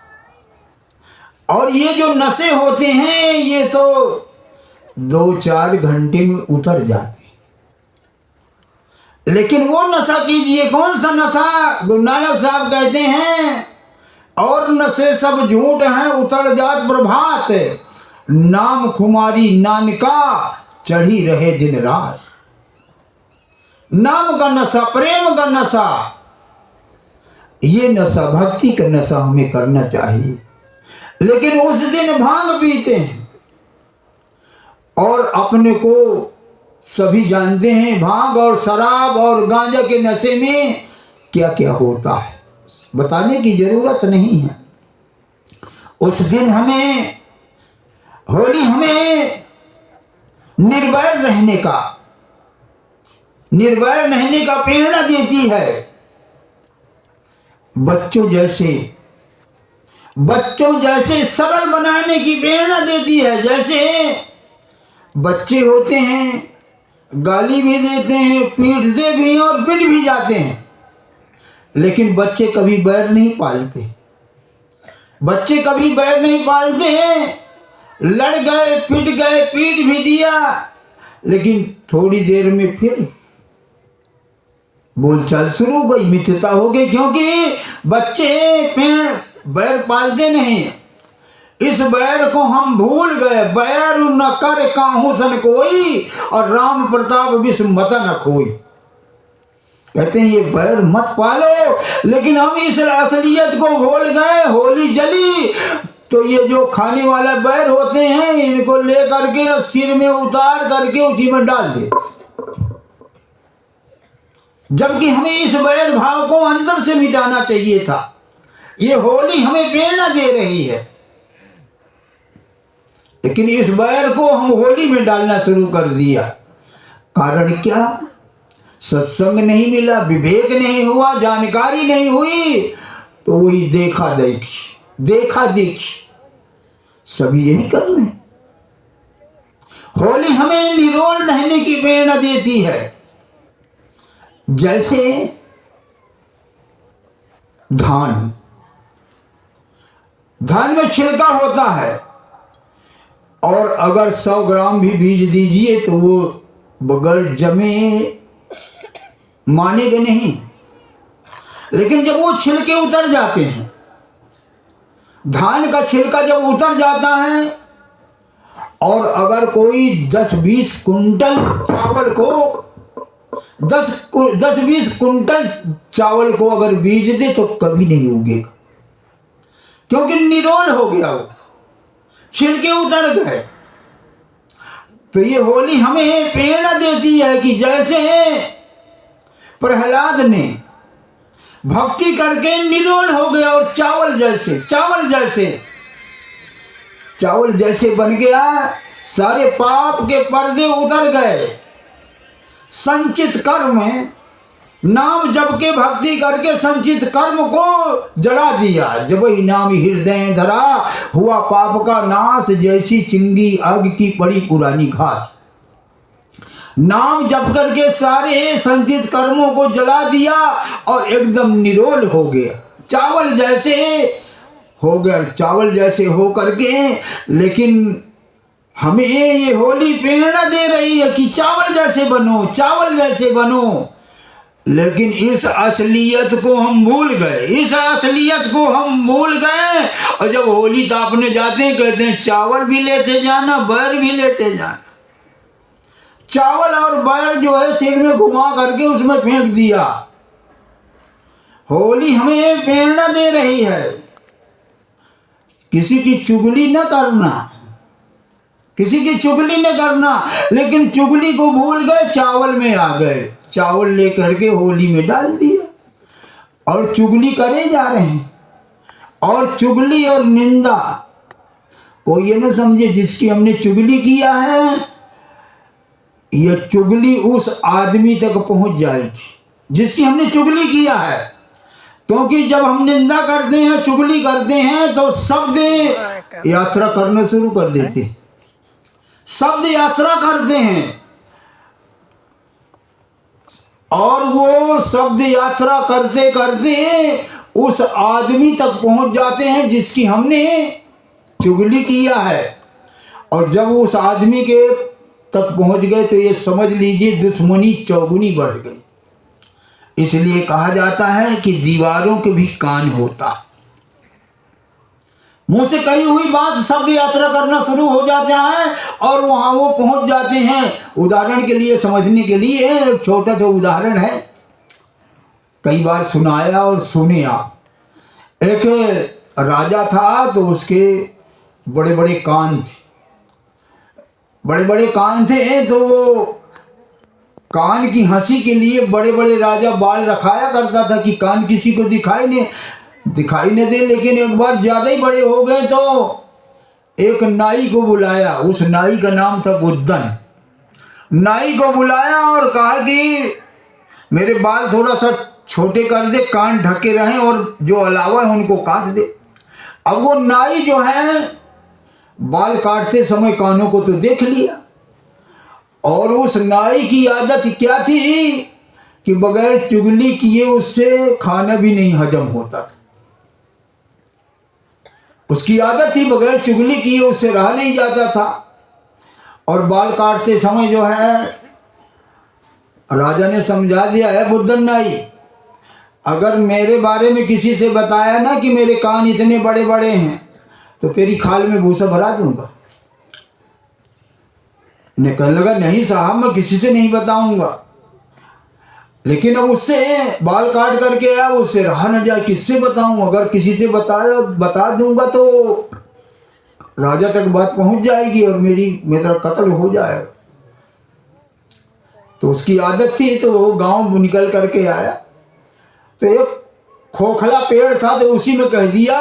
और ये जो नशे होते हैं ये तो 2-4 घंटे में उतर जाते हैं। लेकिन वो नशा कीजिए। कौन सा नशा? गुरु नानक साहब कहते हैं और नशे सब झूठ हैं, उतर जात प्रभात, नाम खुमारी नानका चढ़ी रहे दिन रात। नाम का नशा, प्रेम का नशा, ये नशा, भक्ति का नशा हमें करना चाहिए। लेकिन उस दिन भांग पीते हैं और अपने को सभी जानते हैं भांग और शराब और गांजा के नशे में क्या क्या होता है, बताने की जरूरत नहीं है। उस दिन हमें, होली हमें निर्भय रहने का प्रेरणा देती है। बच्चों जैसे सरल बनाने की प्रेरणा देती है। जैसे बच्चे होते हैं, गाली भी देते हैं, पीटते भी हैं और पिट भी जाते हैं, लेकिन बच्चे कभी बैर नहीं पालते। बच्चे कभी बैर नहीं पालते हैं। लड़ गए, पिट गए, पीट भी दिया, लेकिन थोड़ी देर में फिर बोलचाल शुरू हो गई, मित्रता हो गई, क्योंकि बच्चे बैर पालते नहीं। इस बैर को हम भूल गए। बैर न कर काहू सन कोई, और राम प्रताप विश्व मत न खोई। कहते हैं ये बैर मत पालो, लेकिन हम इस असलियत को भूल गए। होली जली तो ये जो खाने वाला बैर होते हैं, इनको ले करके सिर में उतार करके उसी में डाल दे, जबकि हमें इस बैर भाव को अंदर से मिटाना चाहिए था। ये होली हमें प्रेरणा दे रही है, लेकिन इस बैर को हम होली में डालना शुरू कर दिया। कारण क्या? सत्संग नहीं मिला, विवेक नहीं हुआ, जानकारी नहीं हुई, तो वही देखा देखी सभी यही कर रहे हैं। होली हमें निरोल रहने की प्रेरणा देती है। जैसे धान में छिलका होता है, और अगर 100 ग्राम भी बीज दीजिए तो वो बगैर जमे मानेगा नहीं। लेकिन जब वो छिलके उतर जाते हैं, धान का छिलका जब उतर जाता है, और अगर कोई 10-20 कुंटल चावल को 10-20 कुंटल चावल को अगर बीज दे तो कभी नहीं उगेगा, क्योंकि निरोल हो गया, वो छिलके उतर गए। तो ये होली हमें प्रेरणा देती है कि जैसे प्रहलाद ने भक्ति करके निरोल हो गया और चावल जैसे बन गया, सारे पाप के पर्दे उतर गए। संचित कर्म, नाम जप के भक्ति करके संचित कर्म को जला दिया। जब ही नाम हृदय धरा, हुआ पाप का नाश, जैसी चिंगी आग की पड़ी पुरानी घास। नाम जप करके सारे संचित कर्मों को जला दिया और एकदम निरोल हो गया, चावल जैसे हो करके। लेकिन हमें ये होली प्रेरणा दे रही है कि चावल जैसे बनो, लेकिन इस असलियत को हम भूल गए। और जब होली तापने जाते हैं, कहते हैं चावल भी लेते जाना, बैर भी लेते जाना। चावल और बैर जो है सिर में घुमा करके उसमें फेंक दिया। होली हमें प्रेरणा दे रही है किसी की चुगली न करना, लेकिन चुगली को भूल गए, चावल में आ गए। चावल लेकर के होली में डाल दिया और चुगली करे जा रहे हैं। और चुगली और निंदा, कोई ये न समझे जिसकी हमने चुगली किया है, यह चुगली उस आदमी तक पहुंच जाएगी जिसकी हमने चुगली किया है। क्योंकि जब हम निंदा करते हैं, चुगली करते हैं, तो शब्द यात्रा करना शुरू कर देते हैं। शब्द यात्रा करते हैं और वो शब्द यात्रा करते करते उस आदमी तक पहुंच जाते हैं जिसकी हमने चुगली किया है। और जब उस आदमी के तक पहुंच गए तो ये समझ लीजिए दुश्मनी चौगुनी बढ़ गई। इसलिए कहा जाता है कि दीवारों के भी कान होता। मुंह से कही हुई बात शब्द यात्रा करना शुरू हो जाते हैं और वहां वो पहुंच जाते हैं। उदाहरण के लिए, समझने के लिए एक छोटा सा उदाहरण है, कई बार सुनाया और सुने आप। एक राजा था, तो उसके बड़े बड़े कान थे, तो वो कान की हंसी के लिए बड़े बड़े राजा बाल रखाया करता था कि कान किसी को दिखाई न दे। लेकिन एक बार ज़्यादा ही बड़े हो गए तो एक नाई को बुलाया। उस नाई का नाम था बुद्धन। नाई को बुलाया और कहा कि मेरे बाल थोड़ा सा छोटे कर दे, कान ढके रहें, और जो अलावा है उनको काट दे। अब वो नाई जो है बाल काटते समय कानों को तो देख लिया, और उस नाई की आदत क्या थी कि बगैर चुगली किए उससे खाना भी नहीं हजम होता था। उसकी आदत थी, बगैर चुगली किए उससे रहा नहीं जाता था। और बाल काटते समय जो है राजा ने समझा दिया है, बुद्धन नाई, अगर मेरे बारे में किसी से बताया ना कि मेरे कान इतने बड़े बड़े हैं तो तेरी खाल में भूसा भरा दूंगा। ने कहने लगा, नहीं साहब, मैं किसी से नहीं बताऊंगा। लेकिन अब उससे बाल काट करके आया, उससे रहा न जाए, किससे बताऊं? अगर किसी से बता दूंगा तो राजा तक बात पहुंच जाएगी और मेरा कत्ल हो जाएगा। तो उसकी आदत थी, तो वो गांव निकल करके आया तो एक खोखला पेड़ था, तो उसी में कह दिया,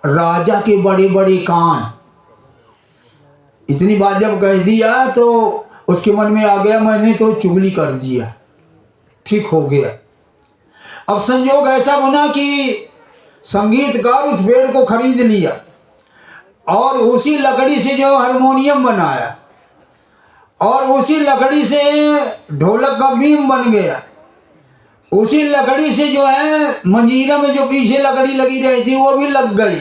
राजा के बड़े बड़े कान। इतनी बात जब कह दिया तो उसके मन में आ गया, मैंने तो चुगली कर दिया, ठीक हो गया। अब संयोग ऐसा बना कि संगीतकार उस पेड़ को खरीद लिया और उसी लकड़ी से जो हारमोनियम बनाया और उसी लकड़ी से ढोलक का बीम बन गया। उसी लकड़ी से जो है मंजीरा में जो पीछे लकड़ी लगी रही थी वो भी लग गई।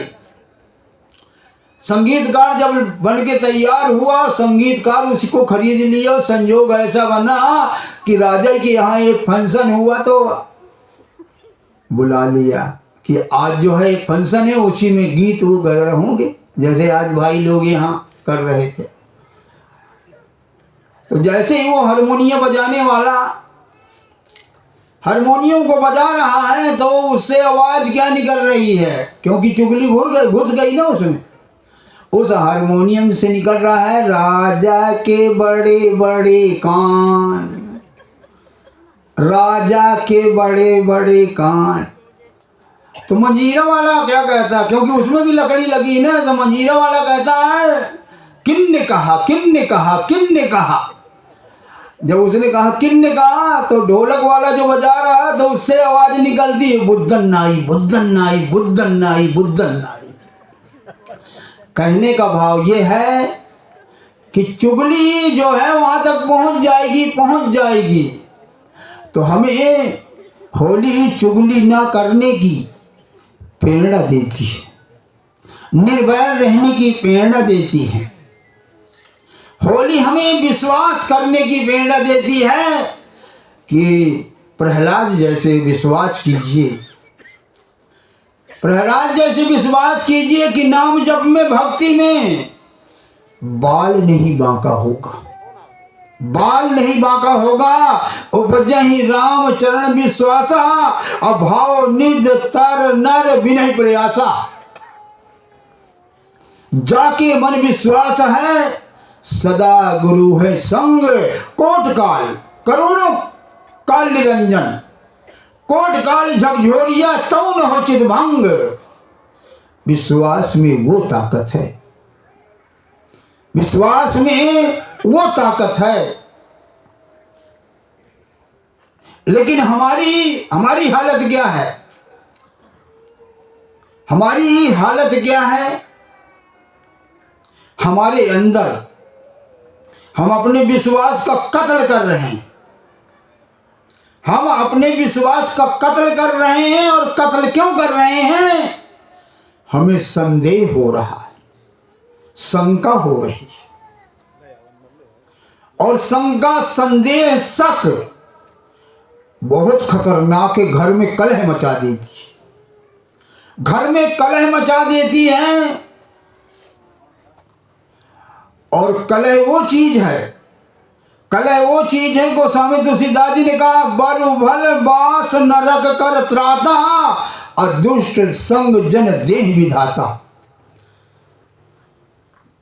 संगीतकार जब बन के तैयार हुआ, संगीतकार उसको खरीद लिया। संयोग ऐसा बना कि राजा के यहाँ एक फंक्शन हुआ तो बुला लिया कि आज जो है एक फंक्शन है, उसी में गीत वगैरह होंगे, जैसे आज भाई लोग यहाँ कर रहे थे। तो जैसे ही वो हारमोनियम बजाने वाला हारमोनियम को बजा रहा है तो उससे आवाज क्या निकल रही है, क्योंकि चुगली घुस गई ना उसमें। उस हारमोनियम से निकल रहा है, राजा के बड़े बड़े कान, राजा के बड़े बड़े कान। तो मंजीरा वाला क्या कहता, क्योंकि उसमें भी लकड़ी लगी ना, तो मंजीरा वाला कहता है, किन्ने कहा, किन्ने कहा, किन्ने कहा। जब उसने कहा किन्ने कहा तो ढोलक वाला जो बजा रहा है तो उससे आवाज निकलती है, बुद्धन नाई, बुद्धन नाई, बुद्धन नाई, बुद्धन नाई। कहने का भाव ये है कि चुगली जो है वहां तक पहुंच जाएगी। तो हमें होली चुगली ना करने की प्रेरणा देती है, निर्भय रहने की प्रेरणा देती है। होली हमें विश्वास करने की प्रेरणा देती है कि प्रहलाद जैसे विश्वास कीजिए, प्रहलाद जैसे विश्वास कीजिए कि नाम जप में, भक्ति में बाल नहीं बांका होगा, बाल नहीं बांका होगा। उपजहि राम चरण विश्वासा, अभाव निध तर नर विनय प्रयासा। जाके मन विश्वास है, सदा गुरु है संग, कोट काल करोड़ों काल निरंजन, कोट काल झकझोरिया तौ न हो चित भंग। विश्वास में वो ताकत है, विश्वास में वो ताकत है। लेकिन हमारी हालत क्या है, हमारी हालत क्या है? हमारे अंदर हम अपने विश्वास का कत्ल कर रहे हैं, हम अपने विश्वास का कत्ल कर रहे हैं। और कत्ल क्यों कर रहे हैं? हमें संदेह हो रहा है, शंका हो रही है। और शंका, संदेह, शक बहुत खतरनाक है, घर में कलह मचा देती है, घर में कलह मचा देती है। और कलह वो चीज है, कलह वो चीज है, गोस्वामी तुलसीदास जी ने कहा, बरु भल बास नरक कर त्राता, और दुष्ट संग जन देह विधाता।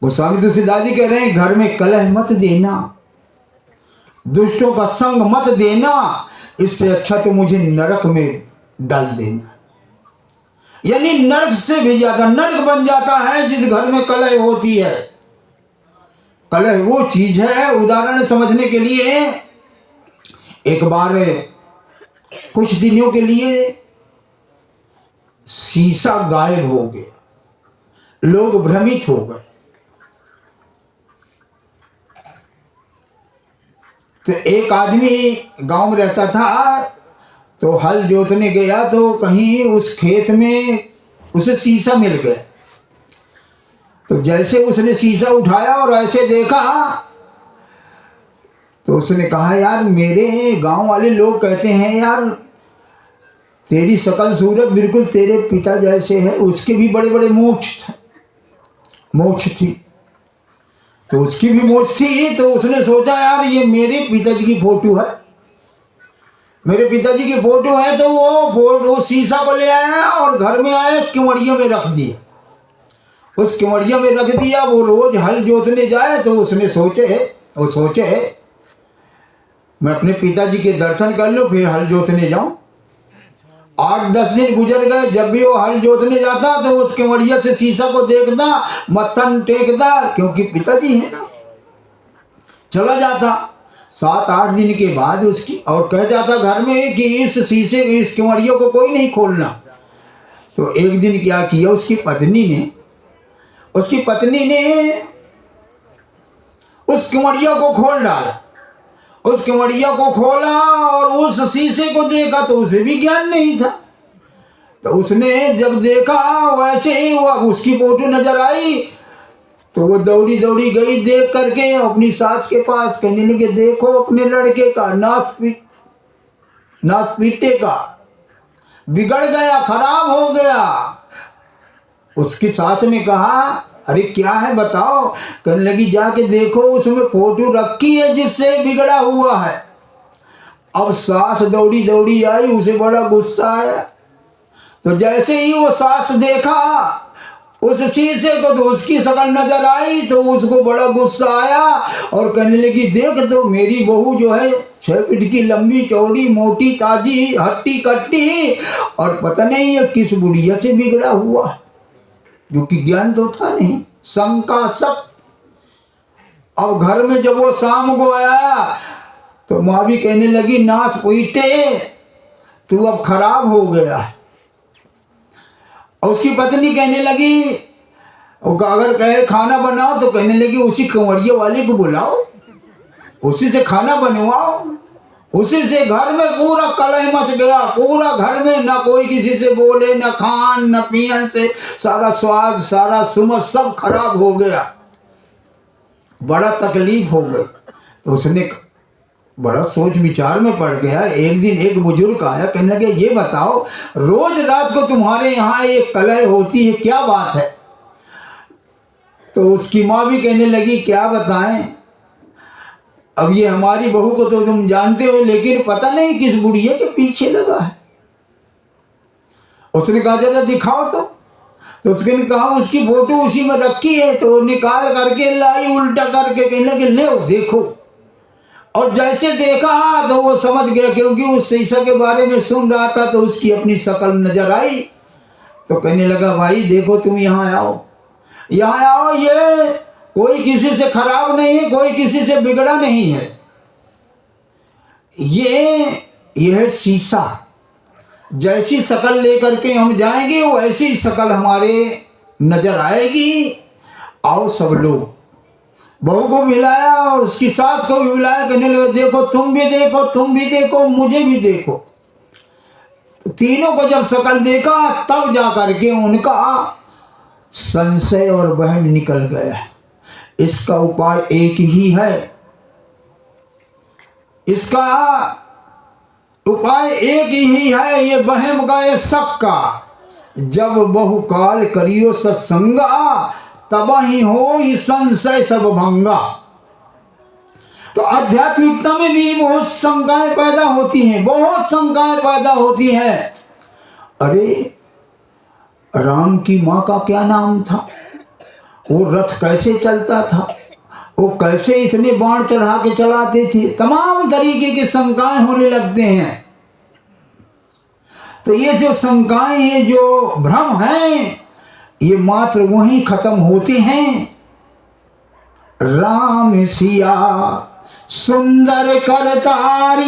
गोस्वामी तुलसीदास जी कह रहे हैं, घर में कलह मत देना, दुष्टों का संग मत देना, इससे अच्छा तो मुझे नरक में डाल देना। यानी नरक से भी ज्यादा नरक बन जाता है जिस घर में कलह होती है। कलह वो चीज है, उदाहरण समझने के लिए, एक बार कुछ दिनों के लिए शीशा गायब हो गया, लोग भ्रमित हो गए। तो एक आदमी गांव में रहता था, तो हल जोतने गया तो कहीं उस खेत में उसे शीशा मिल गया। तो जैसे उसने शीशा उठाया और ऐसे देखा तो उसने कहा, यार मेरे गांव वाले लोग कहते हैं यार तेरी शकल सूरत बिल्कुल तेरे पिता जैसे है। उसके भी बड़े बड़े मोक्ष थी, तो उसकी भी मोक्ष थी। तो उसने सोचा यार ये मेरे पिताजी की फोटो है, मेरे पिताजी की फोटो है। तो वो शीशा को ले आया और घर में आया, किवड़ियों में रख दिया। उस किवड़ियों में रख दिया। वो रोज हल जोतने जाए तो उसने सोचे मैं अपने पिताजी के दर्शन कर लूँ फिर हल जोतने जाऊं। 8-10 दिन गुजर गए। जब भी वो हल जोतने जाता तो उस किवड़िया से शीशा को देखता, मत्थन टेकता, क्योंकि पिताजी है ना, चला जाता। 7-8 दिन के बाद उसकी और कह जाता घर में कि इस शीशे इस किवड़ियों को कोई नहीं खोलना। तो एक दिन क्या किया, उसकी पत्नी ने उस किवड़िया को खोल डाला। उस किवड़िया को खोला और उस शीशे को देखा तो उसे भी ज्ञान नहीं था। तो उसने जब देखा वैसे ही वो उसकी फोटो नजर आई तो वो दौड़ी दौड़ी गई, देख करके अपनी सास के पास कहने लगे, देखो अपने लड़के का नाश पीटे का बिगड़ गया, खराब हो गया। उसकी सास ने कहा, अरे क्या है बताओ। कहने लगी, जाके देखो उसमें फोटो रखी है जिससे बिगड़ा हुआ है। अब सास दौड़ी दौड़ी आई, उसे बड़ा गुस्सा आया। तो जैसे ही वो सास देखा उस शीशे को तो उसकी शक्ल नजर आई तो उसको बड़ा गुस्सा आया और कहने लगी, देख तो मेरी बहू जो है 6 फीट की लंबी चौड़ी मोटी ताजी हट्टी कट्टी, और पता नहीं ये किस बुढ़िया से बिगड़ा हुआ, जो कि ज्ञान तो था नहीं, शंका सब। अब घर में जब वो शाम को आया तो माँ भी कहने लगी, नाथ पीटे तू अब खराब हो गया। और उसकी पत्नी कहने लगी, अगर कहे खाना बनाओ तो कहने लगी उसी कंवरिया वाले को बुलाओ, उसी से खाना बनवाओ। उसी से घर में पूरा कलह मच गया। पूरा घर में ना कोई किसी से बोले, ना खान न पियन से सारा स्वाद सारा सुमत सब खराब हो गया। बड़ा तकलीफ हो गई। तो उसने बड़ा सोच विचार में पड़ गया। एक दिन एक बुजुर्ग आया, कहने लगे, ये बताओ रोज रात को तुम्हारे यहाँ एक कलह होती है, क्या बात है। तो उसकी माँ भी कहने लगी, क्या बताएं, अब ये हमारी बहू को तो तुम जानते हो, लेकिन पता नहीं किस बुढ़िया के पीछे लगा है। उसने कहा, जरा दिखाओ तो उसने कहा उसकी फोटो उसी में रखी है। तो निकाल करके लाई, उल्टा करके कहने लगे, ले देखो। और जैसे देखा तो वो समझ गया, क्योंकि उस शीशा के बारे में सुन रहा था तो उसकी अपनी शक्ल नजर आई। तो कहने लगा, भाई देखो तुम यहाँ आओ, ये कोई किसी से खराब नहीं है, कोई किसी से बिगड़ा नहीं है। यह शीशा जैसी शक्ल लेकर के हम जाएंगे वैसी शक्ल हमारे नजर आएगी। आओ सब लोग। बहू को मिलाया और उसकी सास को भी मिलाया, कहने लगे, देखो तुम भी देखो मुझे भी देखो। तीनों को जब शक्ल देखा तब जा करके उनका संशय और वहम निकल गया। इसका उपाय एक ही है, इसका उपाय एक ही है, ये वहम का, ये शक का। जब बहुकाल करियो सत्संगा तब ही हो ही संशय सब भंगा। तो आध्यात्मिकता में भी बहुत शंकाएं पैदा होती हैं, अरे राम की माँ का क्या नाम था, वो रथ कैसे चलता था, वो कैसे इतने बाण चढ़ा के चलाते थे, तमाम तरीके की शंकाएं होने लगते हैं। तो ये जो शंकाएं हैं, जो भ्रम हैं, ये मात्र वहीं खत्म होते हैं। राम सिया सुंदर करतारी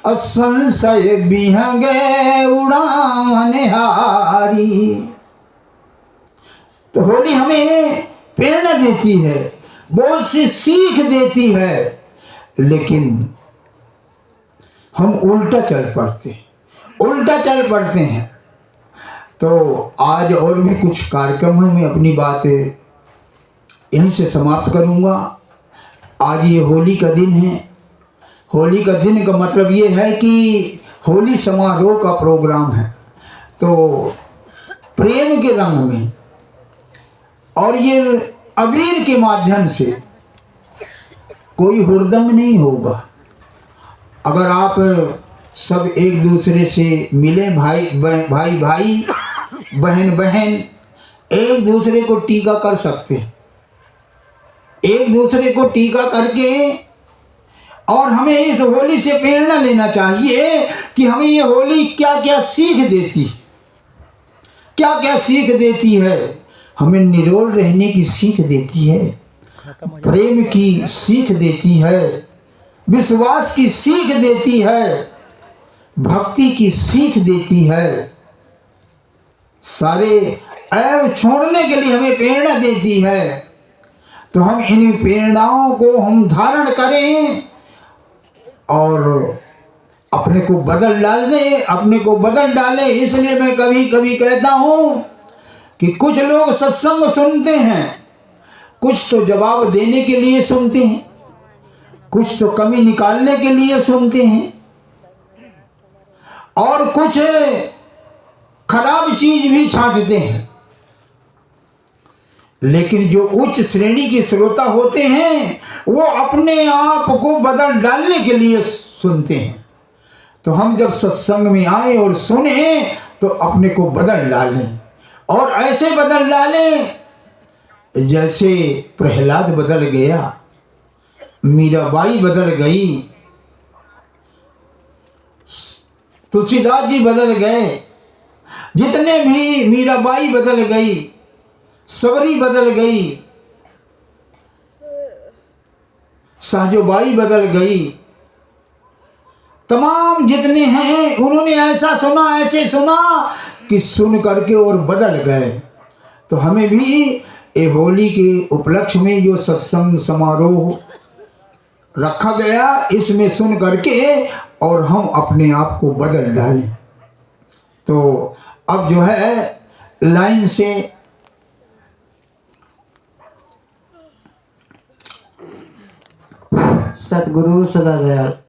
असंशय बिहंगे उड़ावन हारी। तो होली हमें प्रेरणा देती है, बहुत सी सीख देती है लेकिन हम उल्टा चल पड़ते हैं। तो आज और भी कुछ कार्यक्रम है, मैं अपनी बात यहीं से समाप्त करूंगा। आज ये होली का दिन है। होली का दिन का मतलब ये है कि होली समारोह का प्रोग्राम है। तो प्रेम के रंग में और ये अबीर के माध्यम से कोई हुड़दंग नहीं होगा। अगर आप सब एक दूसरे से मिले, भाई बहन एक दूसरे को टीका कर सकते हैं, एक दूसरे को टीका करके। और हमें इस होली से प्रेरणा लेना चाहिए कि हमें ये होली क्या क्या सीख देती है। हमें निरोल रहने की सीख देती है, प्रेम की सीख देती है, विश्वास की सीख देती है, भक्ति की सीख देती है, सारे ऐब छोड़ने के लिए हमें प्रेरणा देती है। तो हम इन प्रेरणाओं को हम धारण करें और अपने को बदल डालें। इसलिए मैं कभी कभी कहता हूँ कि कुछ लोग सत्संग सुनते हैं, कुछ तो जवाब देने के लिए सुनते हैं, कुछ तो कमी निकालने के लिए सुनते हैं, और कुछ खराब चीज भी छांटते हैं। लेकिन जो उच्च श्रेणी के श्रोता होते हैं वो अपने आप को बदल डालने के लिए सुनते हैं। तो हम जब सत्संग में आए और सुने तो अपने को बदल डालें, और ऐसे बदल डालें जैसे प्रहलाद बदल गया, मीराबाई बदल गई, तुलसीदास जी बदल गए, जितने भी मीराबाई बदल गई, सबरी बदल गई, सहजोबाई बदल गई, तमाम जितने हैं उन्होंने ऐसे सुना कि सुन करके और बदल गए। तो हमें भी ये होली के उपलक्ष्य में जो सत्संग समारोह रखा गया, इसमें सुन करके और हम अपने आप को बदल डालें। तो अब जो है लाइन से सतगुरु सदा दयाल।